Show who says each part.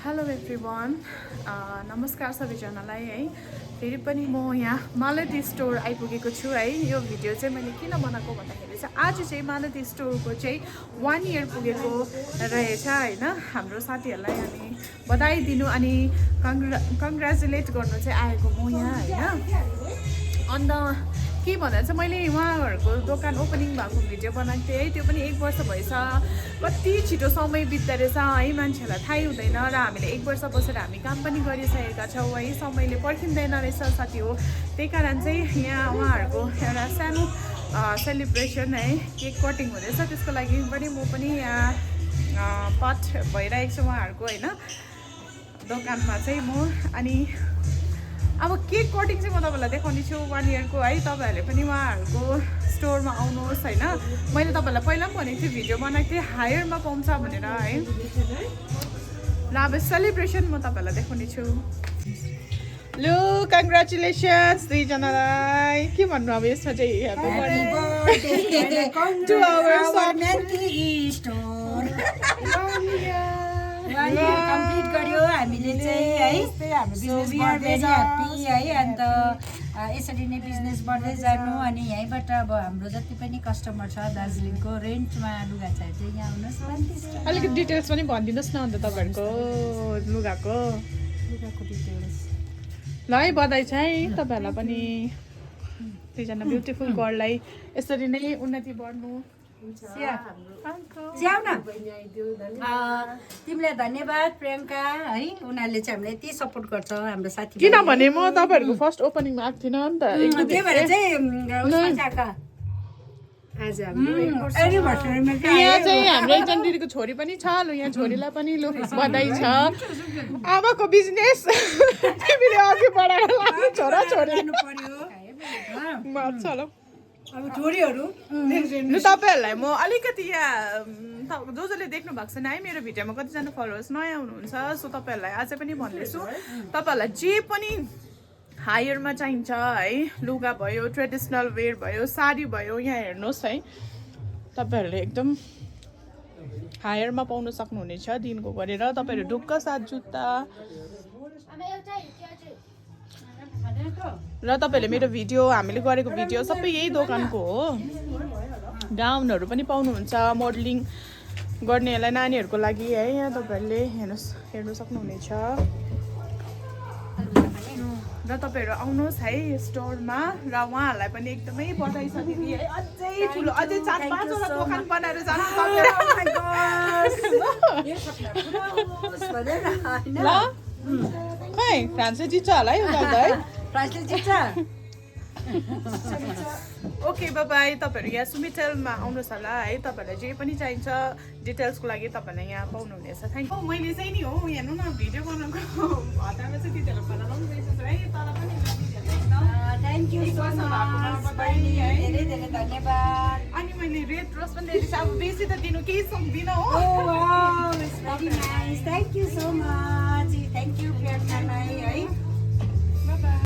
Speaker 1: Hello everyone नमस्कार सबैजनालाई है फेरि पनि म यहाँ मालती स्टोर आइपुगेको छु है। यो भिडियो चाहिँ मैले किन बनाएको भन्दाखेरि चाहिँ आज चाहिँ मालती स्टोरको चाहिँ 1 इयर पुगेको रहेछ होइन। हाम्रो साथीहरूलाई अनि बधाई दिनु अनि कङ्ग्रेचुलेट गर्नु चाहिँ आएको म यहाँ होइन। अन्त के भन्दा चाहिँ मैले उहाँहरूको दोकान ओपनिङ भएको भिडियो बनाएको थिएँ है। त्यो पनि 1 वर्ष भएछ। कति छिटो समय बित्दो रहेछ है, मान्छेहरूलाई थाहै हुँदैन। र हामीले 1 वर्ष बसेर हामी काम पनि गरिसकेका छौँ है। समयले पर्खिँदैन रहेछ साथी हो। त्यही कारण चाहिँ यहाँ उहाँहरूको एउटा सानो सेलिब्रेसन है, केक कटिङ हुँदैछ। त्यसको लागि पनि म पनि यहाँ पार्ट भइरहेको छु उहाँहरूको होइन दोकानमा चाहिँ म। अनि अब केक कटिङ चाहिँ म तपाईँलाई देखाउने छु 1 इयरको है। तपाईँहरूले पनि उहाँहरूको स्टोरमा आउनुहोस् होइन। मैले तपाईँलाई पहिला पनि भनेको थिएँ भिडियो बनाएको थिएँ हायरमा पाउँछ भनेर है। ल अब सेलिब्रेसन म तपाईँलाई देखाउने छु। लु कङ्ग्रेचुलेसन्स दुईजनालाई। के भन्नु अब यसमा चाहिँ
Speaker 2: कम्प्लिट गर्यो हामीले चाहिँ है। वी आर भेरी ह्याप्पी है। अन्त यसरी नै बिजनेस बढ्दै जानु। अनि यहीँबाट अब हाम्रो जति पनि कस्टमर छ दार्जिलिङको रेन्टमा लुगा चाहियो चाहिँ यहाँ आउनुहोस्।
Speaker 1: अलिकति डिटेल्स पनि भनिदिनुहोस् न अन्त तपाईँहरूको लुगाको
Speaker 2: डिटेल्स।
Speaker 1: ल है बधाई छ है तपाईँहरूलाई पनि। दुईजना ब्युटिफुल गर्ललाई यसरी नै उन्नति बढ्नु।
Speaker 2: स्याउ न तिमीलाई धन्यवाद प्रियङ्का है। उनीहरूले चाहिँ हामीलाई यति सपोर्ट गर्छ हाम्रो साथी।
Speaker 1: किनभने म तपाईँहरूको फर्स्ट ओपनिङमा आएको थिइनँ नि त।
Speaker 2: त्यही भएर चाहिँ आज
Speaker 1: यहाँ चाहिँ हाम्रो एकजना दिदीको छोरी पनि छ। लु यहाँ छोरीलाई पनि लु बधाई छ। आमाको बिजनेस तिमीले अघि बढाएर लानु छोरा छोरी मर्छ ल।
Speaker 2: अब छोरीहरू
Speaker 1: लु तपाईँहरूलाई म अलिकति यहाँ जसले देख्नु भएको छैन है मेरो भिडियोमा कतिजना फलोवर्स नयाँ हुनुहुन्छ। सो तपाईँहरूलाई अझै पनि भन्दैछु तपाईँहरूलाई जे पनि हायरमा चाहिन्छ है, लुगा भयो, ट्रेडिसनल वेयर भयो, साडी भयो, यहाँ हेर्नुहोस् है तपाईँहरूले एकदम हायरमा पाउन सक्नुहुनेछ दिनको गरेर। तपाईँहरू ढुक्क साथ जुत्ता र तपाईँहरूले मेरो भिडियो हामीले गरेको भिडियो सबै यही दोकानको हो। गाउनहरू पनि पाउनुहुन्छ मोडलिङ गर्नेहरूलाई नानीहरूको लागि है। यहाँ तपाईँहरूले हेर्नु सक्नुहुनेछ। र तपाईँहरू आउनुहोस् है स्टोरमा। र उहाँहरूलाई पनि एकदमै बधाई छ दिदी है। अझै ठुलो अझै 4-5 वटा दोकान बनाएर जानु ल। खै फ्रान्सले जित्छ होला है उता है।
Speaker 2: फ्रान्सले जित्छ।
Speaker 1: Okay by by. तपाईँहरू यहाँ सुमिटेलमा आउनुहोस् होला है। तपाईँहरूलाई जे पनि चाहिन्छ डिटेल्सको लागि तपाईँहरूले यहाँ पाउनुहुनेछ। Thank you. मैले चाहिँ नि हो हेर्नु न भिडियो बनाएको हतारमा चाहिँ दिदीहरूलाई फलो गर्नु है। तर पनि
Speaker 2: थ्याङ्क यू सो मच बहिनी धेरै धेरै धन्यवाद।
Speaker 1: अनि मैले रेड ड्रेस पनि दिएको छु। अब बेसी त दिनु केही सक्दिनँ हो।
Speaker 2: Very nice. Thank you so much. Thank you Priyanka है।